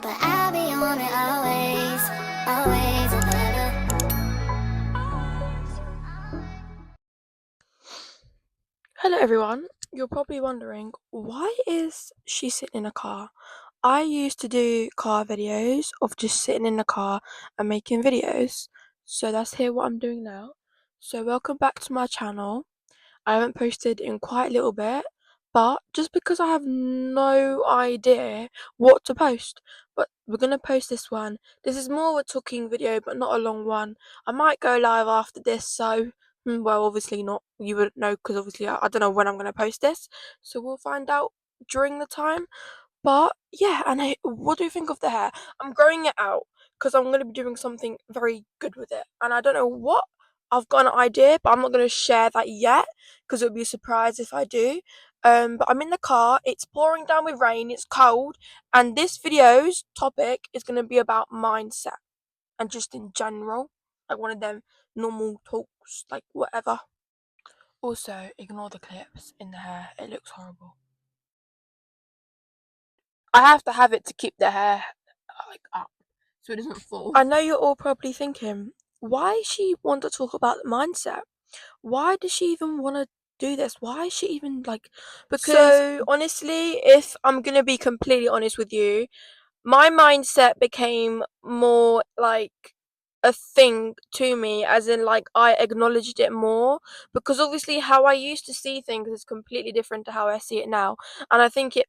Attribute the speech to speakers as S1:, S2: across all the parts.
S1: but I'll be on it always, always and forever.
S2: Hello everyone. You're probably wondering, why is she sitting in a car? I used to do car videos of just sitting in the car and making videos. So that's here what I'm doing now. So welcome back to my channel. I haven't posted in quite a little bit, but just because I have no idea what to post, but we're gonna post this one. This is more of a talking video, but not a long one. I might go live after this, so well, obviously not. You wouldn't know because obviously I don't know when I'm gonna post this, so we'll find out during the time. But yeah, and what do you think of the hair? I'm growing it out because I'm going to be doing something very good with it. And I don't know what. I've got an idea, but I'm not going to share that yet because it would be a surprise if I do. But I'm in the car, it's pouring down with rain, it's cold, and this video's topic is going to be about mindset and just in general. Like one of them normal talks, like whatever. Also, ignore the clips in the hair, it looks horrible. I have to have it to keep the hair like up so it doesn't fall. I know you're all probably thinking, why does she want to talk about mindset? Why does she even want to do this? Why is she even like? Because so honestly, if I'm gonna be completely honest with you, my mindset became more like a thing to me, as in like I acknowledged it more, because obviously how I used to see things is completely different to how I see it now, and I think it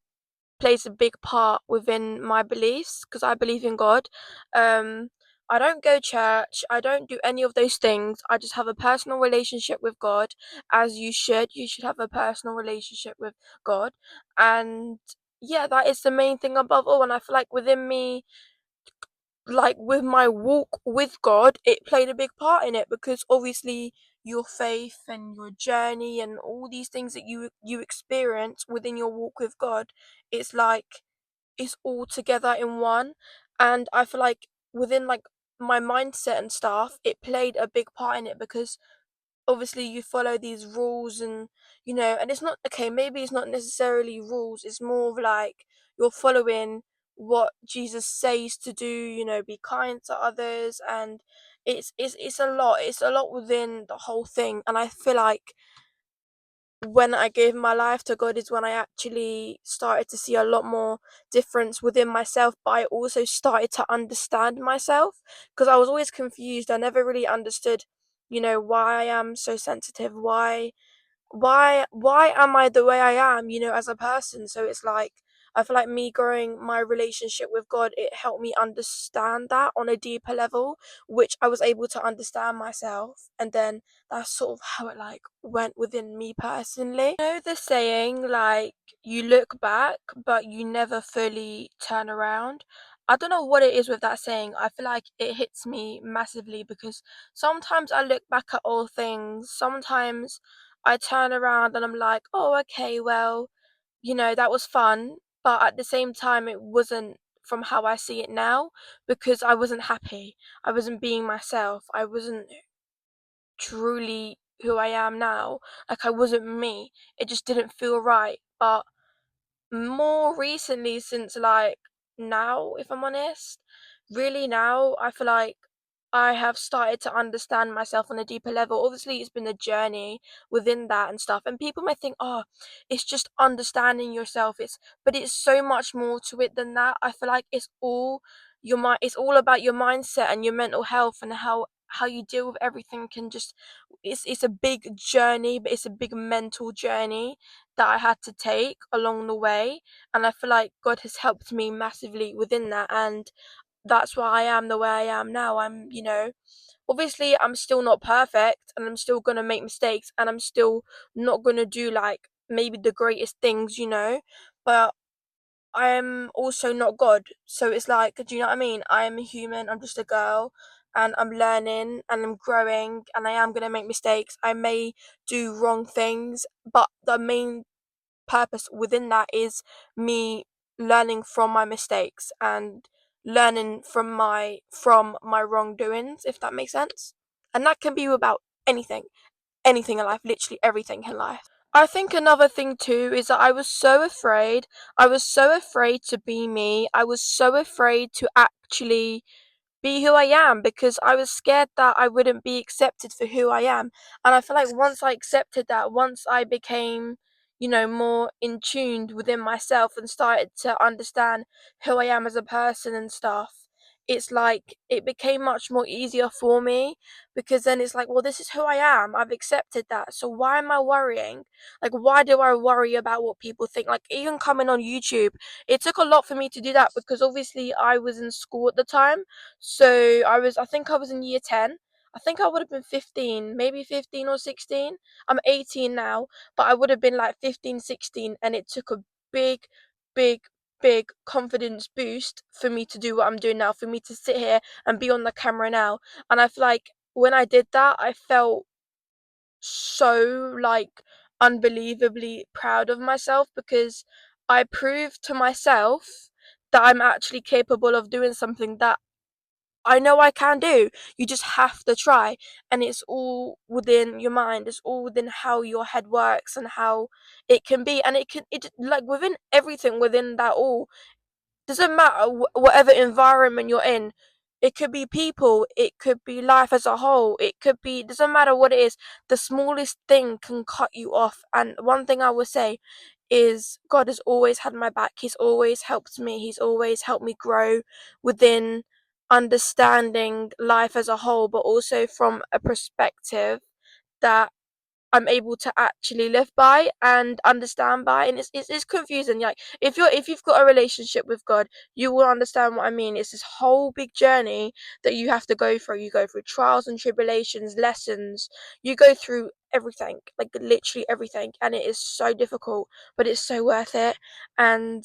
S2: plays a big part within my beliefs because I believe in God. Um, I don't go church. I don't do any of those things. I just have a personal relationship with God, as you should. You should have a personal relationship with God, and yeah, that is the main thing above all. And I feel like within me, like with my walk with God, it played a big part in it because obviously your faith and your journey and all these things that you experience within your walk with God, it's like it's all together in one. And I feel like within like my mindset and stuff, it played a big part in it because obviously you follow these rules, and and it's not okay, maybe it's not necessarily rules, it's more of like you're following what Jesus says to do, be kind to others, and it's a lot within the whole thing. And I feel like when I gave my life to God is when I actually started to see a lot more difference within myself, but I also started to understand myself because I was always confused. I never really understood, why I am so sensitive, why am I the way I am, as a person. So it's like I feel like me growing my relationship with God, it helped me understand that on a deeper level, which I was able to understand myself, and then that's sort of how it like went within me personally. You know the saying like you look back but you never fully turn around. I don't know what it is with that saying. I feel like it hits me massively because sometimes I look back at all things, sometimes I turn around and I'm like, oh, okay, well, that was fun. But at the same time, it wasn't from how I see it now because I wasn't happy. I wasn't being myself. I wasn't truly who I am now. Like, I wasn't me. It just didn't feel right. But more recently, since like now, if I'm honest, really now, I feel like I have started to understand myself on a deeper level. Obviously, it's been a journey within that and stuff. And people may think, oh, it's just understanding yourself. But it's so much more to it than that. I feel like it's all your mind. It's all about your mindset and your mental health and how you deal with everything. Can just it's a big journey, but it's a big mental journey that I had to take along the way. And I feel like God has helped me massively within that. And that's why I am the way I am now. Obviously, I'm still not perfect and I'm still going to make mistakes and I'm still not going to do like maybe the greatest things, but I am also not God. So it's like, do you know what I mean? I am a human, I'm just a girl, and I'm learning and I'm growing and I am going to make mistakes. I may do wrong things, but the main purpose within that is me learning from my mistakes and learning from my wrongdoings, if that makes sense. And that can be about anything in life, literally everything in life. I think another thing too is that I was so afraid. I was so afraid to be me. I was so afraid to actually be who I am because I was scared that I wouldn't be accepted for who I am. And I feel like once I accepted that, once I became, more in tuned within myself and started to understand who I am as a person and stuff, it's like it became much more easier for me because then it's like, well, this is who I am. I've accepted that. So why am I worrying? Like, why do I worry about what people think? Like, even coming on YouTube, it took a lot for me to do that because obviously I was in school at the time, so I think I was in year 10. I think I would have been 15, maybe 15 or 16. I'm 18 now, but I would have been like 15, 16, and it took a big, big, big confidence boost for me to do what I'm doing now, for me to sit here and be on the camera now. And I feel like when I did that, I felt so like unbelievably proud of myself because I proved to myself that I'm actually capable of doing something that I know I can do. You just have to try. And it's all within your mind. It's all within how your head works and how it can be. And it like within everything within that all, doesn't matter whatever environment you're in. It could be people, it could be life as a whole, it could be, doesn't matter what it is, the smallest thing can cut you off. And one thing I would say is God has always had my back. He's always helped me. He's always helped me grow within understanding life as a whole, but also from a perspective that I'm able to actually live by and understand by. And it's confusing. Like, if you've got a relationship with God, you will understand what I mean. It's this whole big journey that you have to go through. You go through trials and tribulations, lessons. You go through everything, like literally everything, and it is so difficult, but it's so worth it. And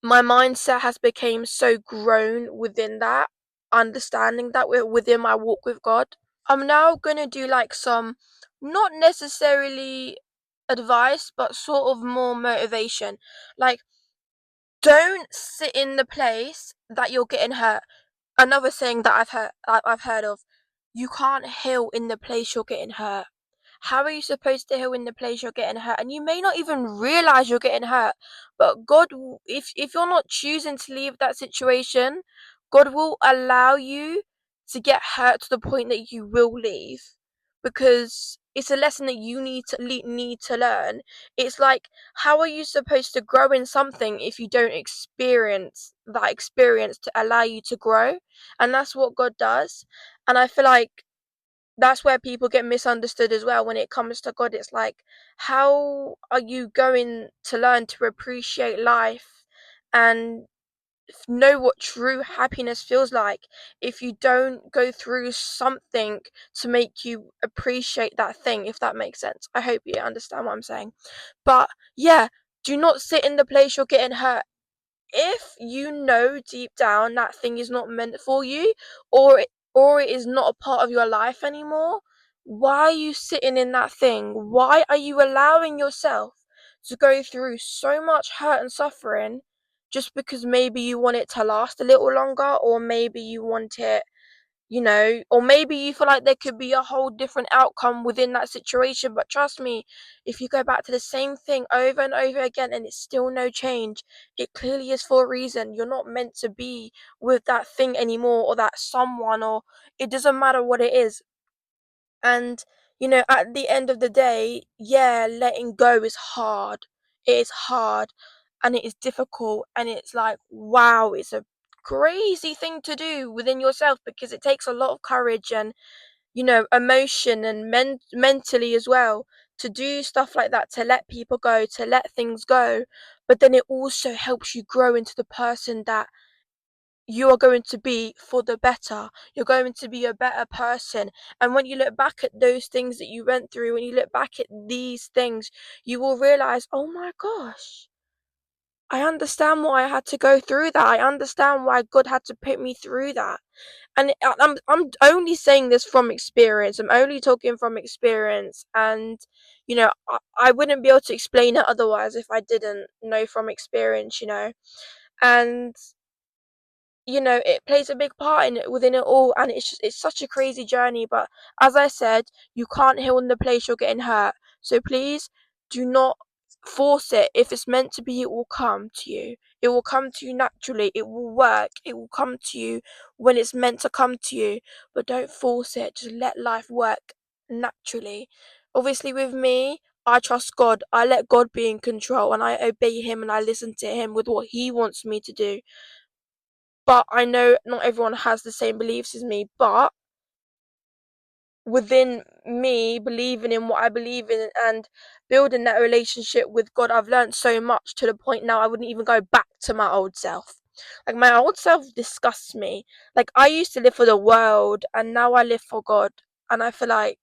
S2: my mindset has become so grown within that, understanding that within my walk with God. I'm now gonna do like some, not necessarily advice, but sort of more motivation. Like, don't sit in the place that you're getting hurt. Another thing that I've heard of, you can't heal in the place you're getting hurt. How are you supposed to heal in the place you're getting hurt? And you may not even realize you're getting hurt, but if you're not choosing to leave that situation, God will allow you to get hurt to the point that you will leave, because it's a lesson that you need to learn. It's like, how are you supposed to grow in something if you don't experience that experience to allow you to grow? And that's what God does. And I feel like that's where people get misunderstood as well when it comes to God. It's like, how are you going to learn to appreciate life and know what true happiness feels like if you don't go through something to make you appreciate that thing, if that makes sense? I hope you understand what I'm saying. But yeah, do not sit in the place you're getting hurt. If you know deep down that thing is not meant for you, or it is not a part of your life anymore, why are you sitting in that thing? Why are you allowing yourself to go through so much hurt and suffering just because maybe you want it to last a little longer, or maybe you want it, or maybe you feel like there could be a whole different outcome within that situation. But trust me, if you go back to the same thing over and over again and it's still no change, it clearly is for a reason. You're not meant to be with that thing anymore, or that someone, or it doesn't matter what it is. And, at the end of the day, yeah, letting go is hard. It is hard and it is difficult. And it's like, wow, it's a crazy thing to do within yourself because it takes a lot of courage and, emotion and mentally as well to do stuff like that, to let people go, to let things go. But then it also helps you grow into the person that you are going to be for the better. You're going to be a better person. And when you look back at those things that you went through, when you look back at these things, you will realize, oh my gosh, I understand why I had to go through that. I understand why God had to put me through that. And I'm only saying this from experience. I'm only talking from experience. And, I wouldn't be able to explain it otherwise if I didn't know from experience. And it plays a big part in it, within it all. And it's such a crazy journey. But as I said, you can't heal in the place you're getting hurt. So please Do not force it. If it's meant to be, it will come to you. It will come to you naturally. It will work. It will come to you when it's meant to come to you. But don't force it. Just let life work naturally. Obviously, with me, I trust God. I let God be in control and I obey Him and I listen to Him with what He wants me to do. But I know not everyone has the same beliefs as me. But within me believing in what I believe in and building that relationship with God, I've learned so much to the point now I wouldn't even go back to my old self. Like my old self disgusts me. Like I used to live for the world and now I live for God. And I feel like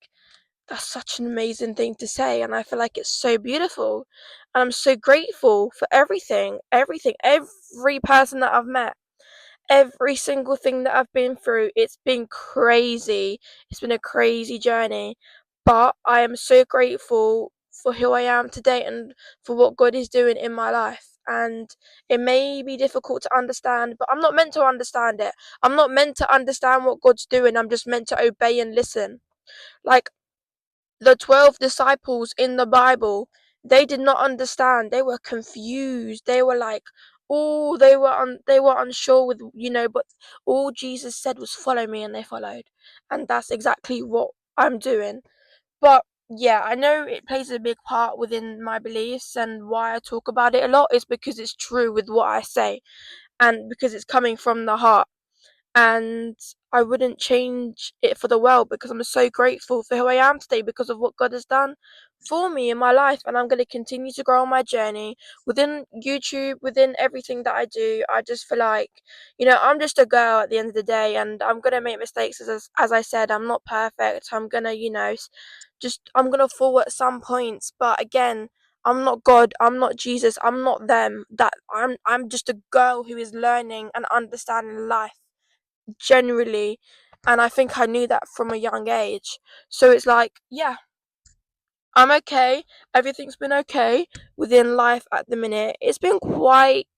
S2: that's such an amazing thing to say. And I feel like it's so beautiful. And I'm so grateful for everything, everything, every person that I've met, every single thing that I've been through. It's been crazy. It's been a crazy journey. But I am so grateful for who I am today and for what God is doing in my life. And it may be difficult to understand, but I'm not meant to understand it. I'm not meant to understand what God's doing. I'm just meant to obey and listen. Like the 12 disciples in the Bible, they did not understand. They were confused. They were like, oh, they were unsure with, but all Jesus said was follow me and they followed. And that's exactly what I'm doing. But yeah, I know it plays a big part within my beliefs and why I talk about it a lot is because it's true with what I say and because it's coming from the heart, and I wouldn't change it for the world because I'm so grateful for who I am today because of what God has done for me in my life. And I'm going to continue to grow on my journey within YouTube, within everything that I do. I just feel like, I'm just a girl at the end of the day, and I'm going to make mistakes. As I said, I'm not perfect. I'm going to, I'm going to fall at some points. But again, I'm not God, I'm not Jesus, I'm not them. That I'm just a girl who is learning and understanding life generally, and I think I knew that from a young age. So it's like, yeah, I'm okay. Everything's been okay within life at the minute. It's been quite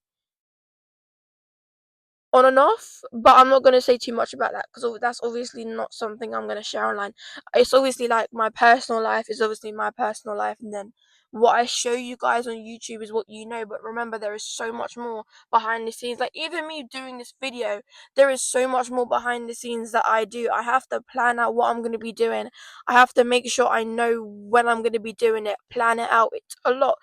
S2: on and off, but I'm not going to say too much about that because that's obviously not something I'm going to share online. It's obviously like my personal life is obviously my personal life, and then what I show you guys on YouTube is what you know. But remember, there is so much more behind the scenes. Like even me doing this video, there is so much more behind the scenes that I do. I have to plan out what I'm going to be doing. I have to make sure I know when I'm going to be doing it, plan it out. It's a lot.